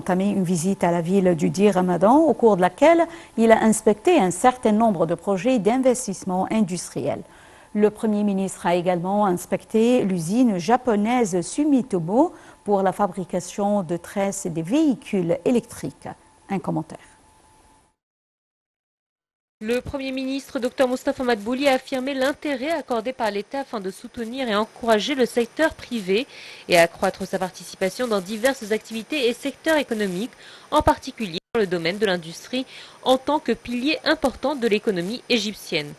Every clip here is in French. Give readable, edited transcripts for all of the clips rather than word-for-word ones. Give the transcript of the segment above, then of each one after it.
entamé une visite à la ville du Dir Ramadan, au cours de laquelle il a inspecté un certain nombre de projets d'investissement industriel. Le Premier ministre a également inspecté l'usine japonaise Sumitomo pour la fabrication de tresses et des véhicules électriques. Un commentaire. Le Premier ministre Dr Moustapha Madbouli a affirmé l'intérêt accordé par l'État afin de soutenir et encourager le secteur privé et accroître sa participation dans diverses activités et secteurs économiques, en particulier dans le domaine de l'industrie, en tant que pilier important de l'économie égyptienne.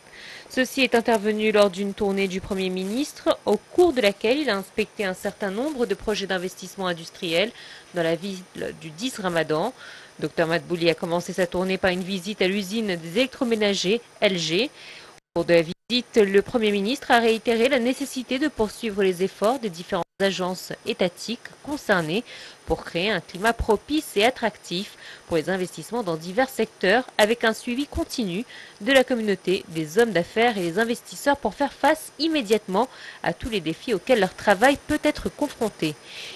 Ceci est intervenu lors d'une tournée du Premier ministre, au cours de laquelle il a inspecté un certain nombre de projets d'investissement industriel dans la ville du 10 Ramadan. Dr Madbouli a commencé sa tournée par une visite à l'usine des électroménagers LG. Au cours de la visite, le Premier ministre a réitéré la nécessité de poursuivre les efforts des différentes agences étatiques concernées pour créer un climat propice et attractif pour les investissements dans divers secteurs, avec un suivi continu de la communauté, des hommes d'affaires et des investisseurs pour faire face immédiatement à tous les défis auxquels leur travail peut être confronté.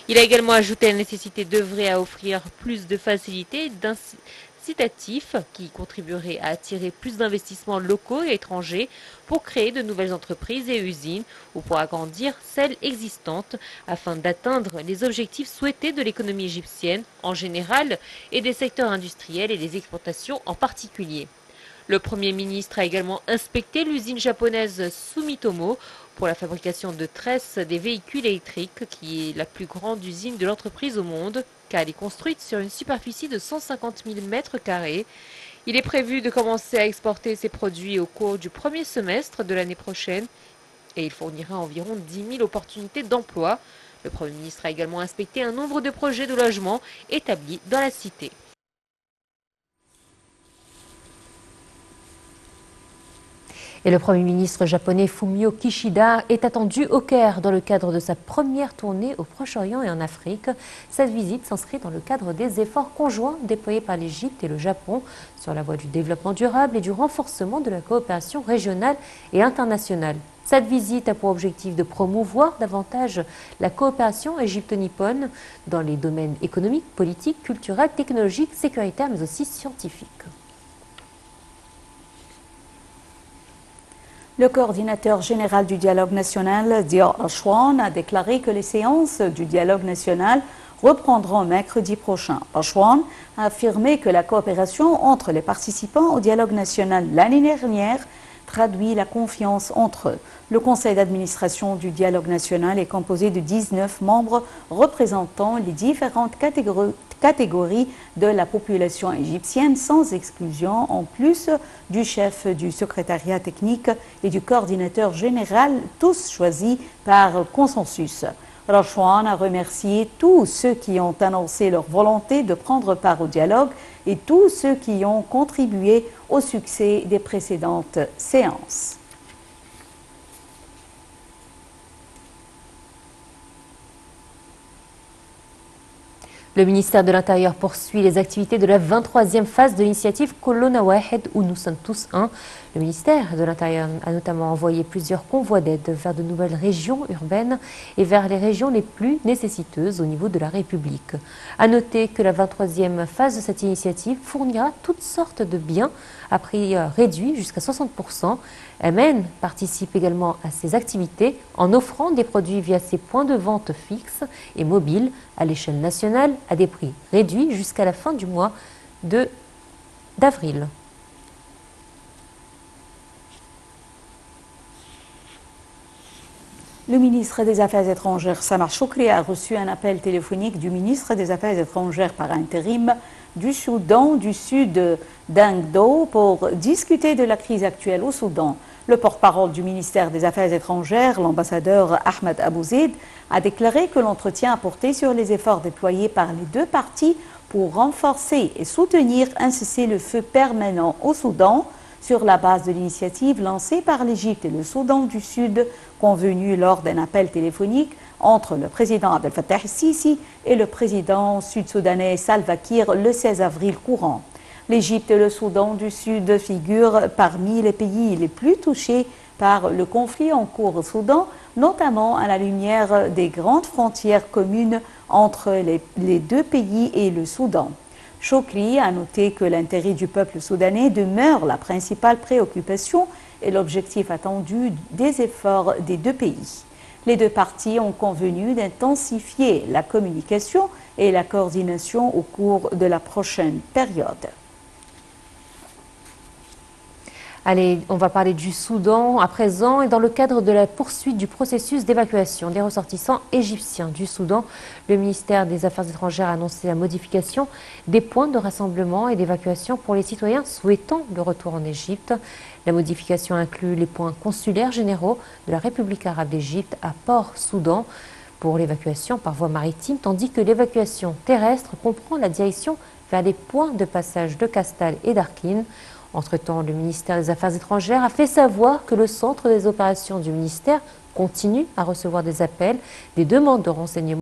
Il a également ajouté la nécessité d'œuvrer à offrir plus de facilités incitatifs qui contribueraient à attirer plus d'investissements locaux et étrangers pour créer de nouvelles entreprises et usines ou pour agrandir celles existantes afin d'atteindre les objectifs souhaités de l'économie égyptienne en général et des secteurs industriels et des exportations en particulier. Le Premier ministre a également inspecté l'usine japonaise Sumitomo pour la fabrication de tresses des véhicules électriques, qui est la plus grande usine de l'entreprise au monde, car elle est construite sur une superficie de 150 000 m². Il est prévu de commencer à exporter ces produits au cours du premier semestre de l'année prochaine et il fournira environ 10 000 opportunités d'emploi. Le Premier ministre a également inspecté un nombre de projets de logement établis dans la cité. Et le Premier ministre japonais Fumio Kishida est attendu au Caire dans le cadre de sa première tournée au Proche-Orient et en Afrique. Cette visite s'inscrit dans le cadre des efforts conjoints déployés par l'Égypte et le Japon sur la voie du développement durable et du renforcement de la coopération régionale et internationale. Cette visite a pour objectif de promouvoir davantage la coopération égypto-nippone dans les domaines économiques, politiques, culturels, technologiques, sécuritaires, mais aussi scientifiques. Le coordinateur général du dialogue national, Dior Ashwan, a déclaré que les séances du dialogue national reprendront mercredi prochain. Ashwan a affirmé que la coopération entre les participants au dialogue national l'année dernière traduit la confiance entre eux. Le conseil d'administration du dialogue national est composé de 19 membres représentant les différentes catégories de la population égyptienne sans exclusion, en plus du chef du secrétariat technique et du coordinateur général, tous choisis par consensus. Ashwan a remercié tous ceux qui ont annoncé leur volonté de prendre part au dialogue et tous ceux qui ont contribué au succès des précédentes séances. Le ministère de l'Intérieur poursuit les activités de la 23e phase de l'initiative Kolona Wahed où nous sommes tous un. Le ministère de l'Intérieur a notamment envoyé plusieurs convois d'aide vers de nouvelles régions urbaines et vers les régions les plus nécessiteuses au niveau de la République. À noter que la 23e phase de cette initiative fournira toutes sortes de biens à prix réduit jusqu'à 60%. MN participe également à ces activités en offrant des produits via ses points de vente fixes et mobiles à l'échelle nationale à des prix réduits jusqu'à la fin du mois d'avril. Le ministre des Affaires étrangères, Samar Choukri, a reçu un appel téléphonique du ministre des Affaires étrangères par intérim du Soudan du Sud, Deng Do, pour discuter de la crise actuelle au Soudan. Le porte-parole du ministère des Affaires étrangères, l'ambassadeur Ahmed Abouzeid, a déclaré que l'entretien a porté sur les efforts déployés par les deux parties pour renforcer et soutenir un cessez-le-feu permanent au Soudan, sur la base de l'initiative lancée par l'Égypte et le Soudan du Sud, convenue lors d'un appel téléphonique entre le président Abdel Fattah el-Sisi et le président sud-soudanais Salva Kiir le 16 avril courant. L'Égypte et le Soudan du Sud figurent parmi les pays les plus touchés par le conflit en cours au Soudan, notamment à la lumière des grandes frontières communes entre les deux pays et le Soudan. Chokri a noté que l'intérêt du peuple soudanais demeure la principale préoccupation et l'objectif attendu des efforts des deux pays. Les deux parties ont convenu d'intensifier la communication et la coordination au cours de la prochaine période. Allez, on va parler du Soudan à présent et dans le cadre de la poursuite du processus d'évacuation des ressortissants égyptiens du Soudan, le ministère des Affaires étrangères a annoncé la modification des points de rassemblement et d'évacuation pour les citoyens souhaitant le retour en Égypte. La modification inclut les points consulaires généraux de la République arabe d'Égypte à Port-Soudan pour l'évacuation par voie maritime, tandis que l'évacuation terrestre comprend la direction vers les points de passage de Castal et d'Arkin. Entre-temps, le ministère des Affaires étrangères a fait savoir que le centre des opérations du ministère continue à recevoir des appels, des demandes de renseignements